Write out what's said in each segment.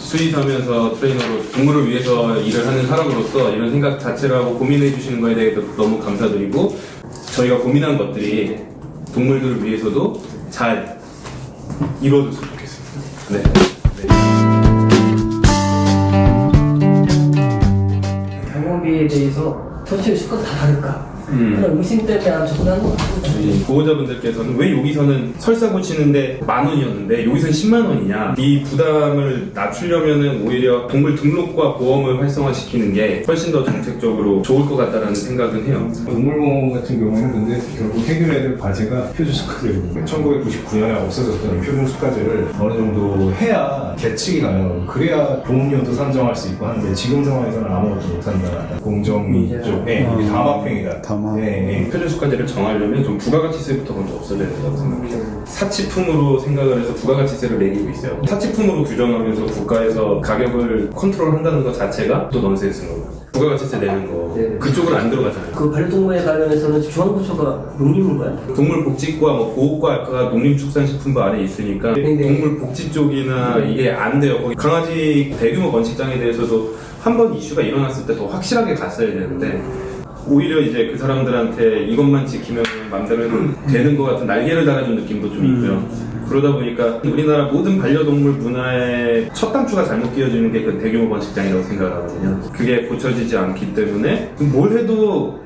수의사면서 트레이너로 동물을 위해서 일을 하는 사람으로서 이런 생각 자체를 하고 고민해 주시는 거에 대해서 너무 감사드리고, 저희가 고민한 것들이 동물들을 위해서도 잘 이루어졌으면 좋겠습니다. 네. 병원비에 대해서 도대체 수가 다 다를까? 그런 의심 때문에 안 접근하는 것 같습니다. 저희 보호자분들께서는 왜 여기서는 설사 고치는데 10,000원이었는데 여기서는 10만 원이냐, 이 부담을 낮추려면은 오히려 동물 등록과 보험을 활성화시키는 게 훨씬 더 정책적으로 좋을 것 같다라는 생각은 해요. 동물보험 같은 경우에는 근데 결국 해결해야 될 과제가 표준수가제입니다. 1999년에 없어졌던 이 표준수가제를 어느 정도 해야 계측이 가요. 그래야 보험료도 산정할 수 있고 하는데 지금 상황에서는 아무것도 못한다. 공정위 쪽에 이게 담합행위다. 네. 표준수가제를 정하려면 좀 부가가치세부터 먼저 없어져야 된다고 생각해요. 사치품으로 생각을 해서 부가가치세를 매기고 있어요. 사치품으로 규정하면서 국가에서 가격을 컨트롤한다는 것 자체가 또 넌센스인 거예요. 부가가치세 내는 거 그쪽은 안 들어가잖아요. 그 반려동물에 관련해서는 중앙부처가 농림인가요? 동물복지과 보호과가 농림축산식품부 안에 있으니까 동물복지 쪽이나 이게 안 돼요. 거기 강아지 대규모 번식장에 대해서도 한번 이슈가 일어났을 때 더 확실하게 갔어야 되는데 오히려 이제 그 사람들한테 이것만 지키면 맘대로 되는 것 같은 날개를 달아준 느낌도 좀 있고요. 그러다 보니까 우리나라 모든 반려동물 문화의 첫 단추가 잘못 끼워지는 게 그 대규모 번식장이라고 생각하거든요. 그게 고쳐지지 않기 때문에 뭘 해도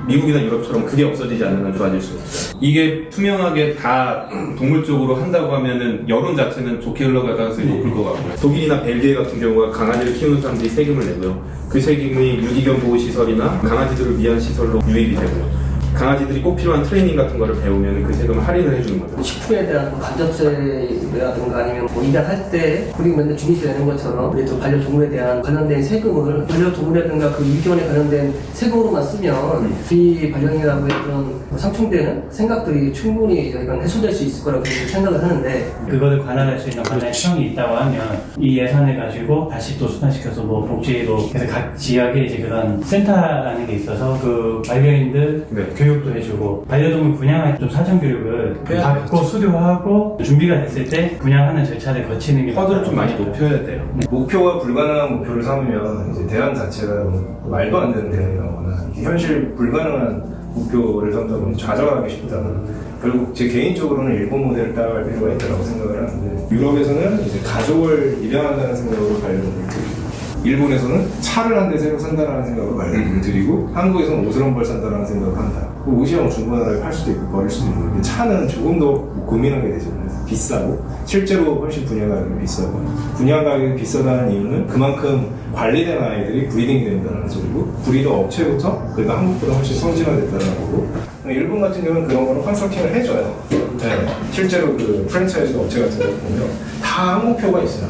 미국이나 유럽처럼 그게 없어지지 않는 한 좋아질 수가 없어요. 이게 투명하게 다 동물 쪽으로 한다고 하면은 여론 자체는 좋게 흘러갈 가능성이 높을 것 같고요. 독일이나 벨기에 같은 경우가 강아지를 키우는 사람들이 세금을 내고요. 그 세금이 유기견 보호시설이나 강아지들을 위한 시설로 유입이 되고요. 강아지들이 꼭 필요한 트레이닝 같은 거를 배우면 그 세금을 할인을 해주는 거죠. 식품에 대한 간접세라든가 아니면 입양할 때 그리고 맨날 중위세 내는 것처럼 우리 또 반려동물에 대한 관련된 세금을 반려동물이라든가 그 유기견에 관련된 세금으로만 쓰면 이 반려동물하고의 그런 상충되는 생각들이 충분히 이건 해소될 수 있을 거라고 생각을 하는데, 그거를 관할할 수 있는 관할 시험이 있다고 하면 이 예산을 가지고 다시 또 수반시켜서 뭐 복지로 그래서 각 지역에 이제 그런 센터라는 게 있어서 그 반려인들 교육도 해주고 반려동물 분양할 좀 사전 교육을 받고 수료하고 준비가 됐을 때 분양하는 절차를 거치는 게 허들을 좀 많이 높여야 돼요. 목표가 불가능한 목표를 삼으면 이제 대안 자체가 말도 안 되는 대안이 나오거나 현실 불가능한 목표를 삼다 보니 좌절하기 쉽다는, 결국 제 개인적으로는 일본 모델을 따라갈 필요가 있다고 생각을 하는데, 유럽에서는 이제 가족을 입양한다는 생각으로 반려동물을 들이고, 일본에서는 차를 한 대 새로 산다는 생각으로 반려동물을 들이고, 한국에서는 옷을 한 벌 산다는 생각을 한다. 옷이랑 중고나라에 팔 수도 있고 버릴 수도 있는데 차는 조금 더 고민하게 되잖아요. 비싸고 실제로 훨씬 분양 가격이 비싸고, 분양 가격이 비싸다는 이유는 그만큼 관리된 아이들이 브리딩이 된다는 소리고, 브리더 업체부터 그러니까 한국보다 훨씬 선진화됐다는 거고, 일본 같은 경우는 그런 거는 컨설팅을 해줘요. 네. 실제로 그 프랜차이즈 업체 같은 거 보면 다 항목표가 있어요.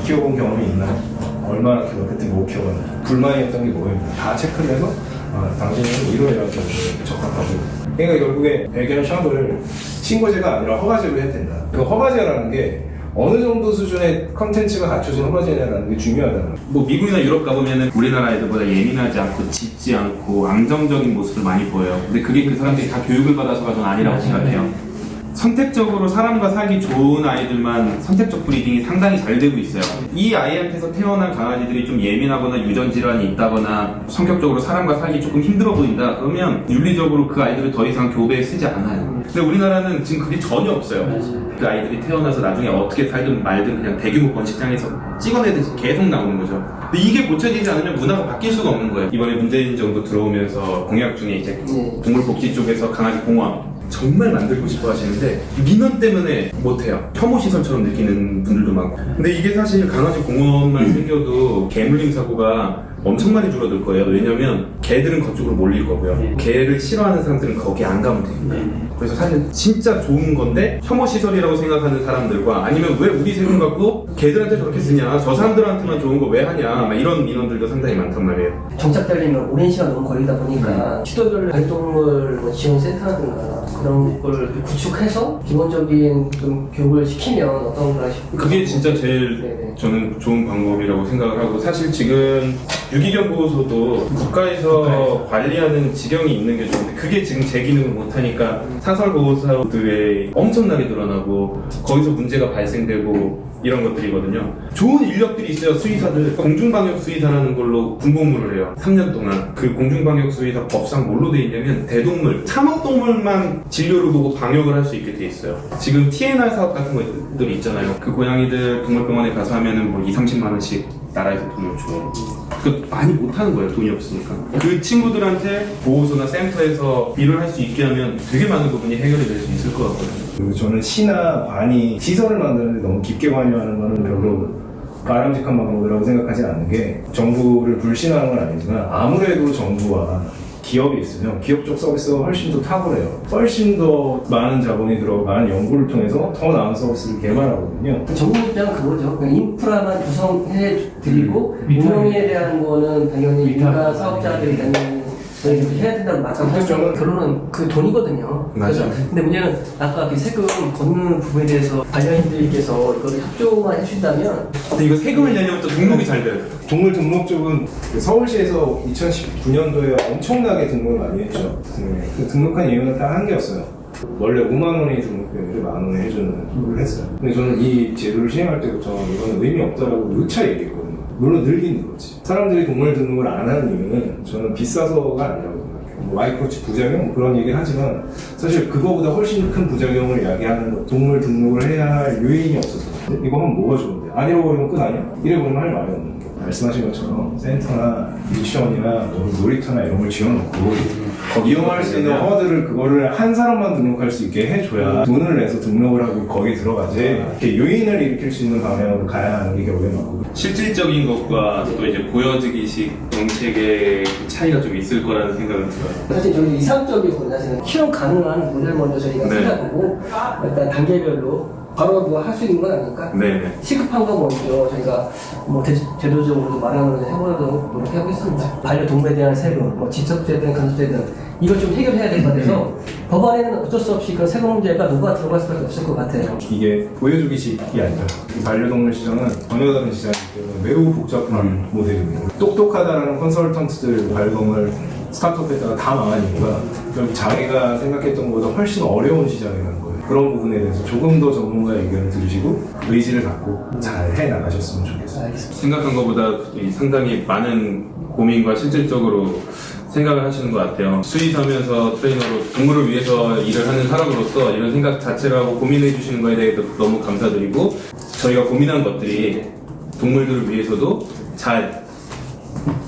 키워본 경험이 있나, 얼마나 키워, 그때 뭐 키워봤나, 불만이었던 게 뭐예요, 다 체크를 해서 당신은 이러이러한 경우에 적합하고. 그러니까 결국에 애견 샵을 신고제가 아니라 허가제로 해야 된다. 그 허가제라는 게 어느 정도 수준의 컨텐츠가 갖춰진 허가제냐라는 게 중요하다는. 뭐 미국이나 유럽 가보면은 우리나라 애들보다 예민하지 않고 짖지 않고 안정적인 모습을 많이 보여요. 근데 그게 그 사람들이 다 교육을 받아서가 저는 아니라고 생각해요. 선택적으로 사람과 살기 좋은 아이들만 선택적 브리딩이 상당히 잘 되고 있어요. 이 아이한테서 태어난 강아지들이 좀 예민하거나 유전질환이 있다거나 성격적으로 사람과 살기 조금 힘들어 보인다 그러면 윤리적으로 그 아이들을 더 이상 교배에 쓰지 않아요. 근데 우리나라는 지금 그게 전혀 없어요. 그 아이들이 태어나서 나중에 어떻게 살든 말든 그냥 대규모 번식장에서 찍어내듯이 계속 나오는 거죠. 근데 이게 고쳐지지 않으면 문화가 바뀔 수가 없는 거예요. 이번에 문재인 정부 들어오면서 공약 중에 이제 동물복지 쪽에서 강아지 공원 정말 만들고 싶어 하시는데 민원 때문에 못해요. 혐오시설처럼 느끼는 분들도 많고. 근데 이게 사실 강아지 공원만 생겨도 개물림 사고가 엄청 많이 줄어들 거예요. 왜냐면 개들은 그쪽으로 몰릴 거고요. 개를 싫어하는 사람들은 거기 안 가면 됩니다. 그래서 사실 진짜 좋은 건데 혐오시설이라고 생각하는 사람들과 아니면 왜 우리 세금 갖고 개들한테 저렇게 쓰냐, 저 사람들한테만 좋은 거 왜 하냐, 막 이런 민원들도 상당히 많단 말이에요. 정착되려면 오랜 시간 너무 걸리다 보니까 시도별 반려동물 지원센터라든가 그런 걸 구축해서 기본적인 좀 교육을 시키면 어떤가 싶고, 그게 진짜 제일 저는 좋은 방법이라고 생각을 하고, 사실 지금 유기견 보호소도 국가에서 관리하는 지경이 있는 게 좋은데 그게 지금 제 기능을 못하니까 사설 보호소들이 엄청나게 늘어나고 거기서 문제가 발생되고 이런 것들이거든요. 좋은 인력들이 있어요. 수의사들. 공중방역 수의사라는 걸로 군복무를 해요. 3년 동안. 그 공중방역 수의사 법상 뭘로 돼 있냐면 대동물, 참혹동물만 진료를 보고 방역을 할 수 있게 돼 있어요. 지금 TNR 사업 같은 것들이 있잖아요. 그 고양이들 동물병원에 가서 하면은 뭐 2~30만 원씩 나라에서 돈을 줘요. 그 많이 못하는 거예요. 돈이 없으니까. 그 친구들한테 보호소나 센터에서 일을 할 수 있게 하면 되게 많은 부분이 해결이 될 수 있을 것 같거든요. 그리고 저는 시나 관이 시설을 만드는데 너무 깊게 관여하는 거는 별로 바람직한 방법이라고 생각하지 않는 게, 정부를 불신하는 건 아니지만 아무래도 정부와 기업이 있으면 기업 쪽 서비스가 훨씬 더 탁월해요. 훨씬 더 많은 자본이 들어가고 많은 연구를 통해서 더 나은 서비스를 개발하거든요. 정부 입장은 그거죠. 그냥 인프라만 구성해 드리고 운영에 대한 거는 당연히 민간 사업자들이 당연히 저희 이렇게 해야 된다고 말씀하셨죠. 결론은 그 돈이거든요. 맞아요. 근데 문제는 아까 그 세금 걷는 부분에 대해서 반려인들께서 이걸 협조만 해준다면, 근데 이거 세금을 내려면 또 등록이 잘 돼요. 동물 등록 쪽은 서울시에서 2019년도에 엄청나게 등록을 많이 했죠. 그 등록한 이유는 딱 한 개였어요. 원래 5만 원이 등록되는데 1만 원에 해주는 걸 했어요. 근데 저는 이 제도를 시행할 때부터 이거는 의미 없다라고 누차 얘기했거든요. 물론 늘긴 늘었지. 사람들이 동물 등록을 안 하는 이유는 저는 비싸서가 아니라고 생각해요. 뭐 마이크로칩 부작용 뭐 그런 얘기를 하지만 사실 그거보다 훨씬 큰 부작용을 이야기하는 동물 등록을 해야 할 요인이 없어서. 이거 하면 뭐가 좋은데? 안 잃어버리면 끝 아니야? 잃어버리면 할 말이 없는 게. 말씀하신 것처럼 센터나 유치원이나 놀이터나 이런 걸 지어놓고 이용할 수 있는 허들을, 그거를 한 사람만 등록할 수 있게 해줘야 돈을 내서 등록을 하고 거기 들어가지, 이렇게 요인을 일으킬 수 있는 방향으로 가야 하는 게 결국엔 맞고. 실질적인 것과 또 이제 보여지기식 정책의 차이가 좀 있을 거라는 생각은 들어요. 사실 저희 이상적이고 사실은 실현 가능한 모델 먼저 저희가 네. 찾아보고 일단 단계별로 바로 뭐 할 수 있는 건 아니니까 네네. 시급한 거 먼저 저희가 뭐 제도적으로 마련을 해보려고 노력하고 있습니다. 반려동물에 대한 세금, 뭐 집석제든 간접제든 이걸 좀 해결해야 될 것 같아서 법안에는 어쩔 수 없이 그런 세금 문제가 녹아 들어갈 수밖에 없을 것 같아요. 이게 보여주기식이 아니라 반려동물 시장은 전혀 다른 시장이기 때문에 매우 복잡한 모델입니다. 똑똑하다는 컨설턴트들 반려동물 스타트업에다가 다 망한 이유가 결국 자기가 생각했던 것보다 훨씬 어려운 시장이라는 거예요. 그런 부분에 대해서 조금 더 전문가의 의견을 들으시고 의지를 갖고 잘 해나가셨으면 좋겠어요. 알겠습니다. 생각한 것보다 상당히 많은 고민과 실질적으로 생각을 하시는 것 같아요. 수의사면서 트레이너로 동물을 위해서 일을 하는 사람으로서 이런 생각 자체를 하고 고민해 주시는 거에 대해 너무 감사드리고, 저희가 고민한 것들이 동물들을 위해서도 잘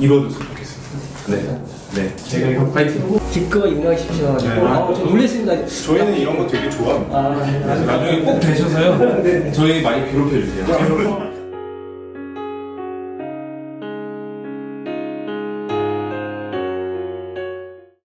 이루어졌으면 좋겠습니다. 네. 제가 이거 파이팅! 기꺼이 응하십시오. 네. 좀 놀랬습니다. 저희는 이런 거 되게 좋아합니다. 네. 나중에 꼭 되셔서요. 저희 많이 괴롭혀 주세요.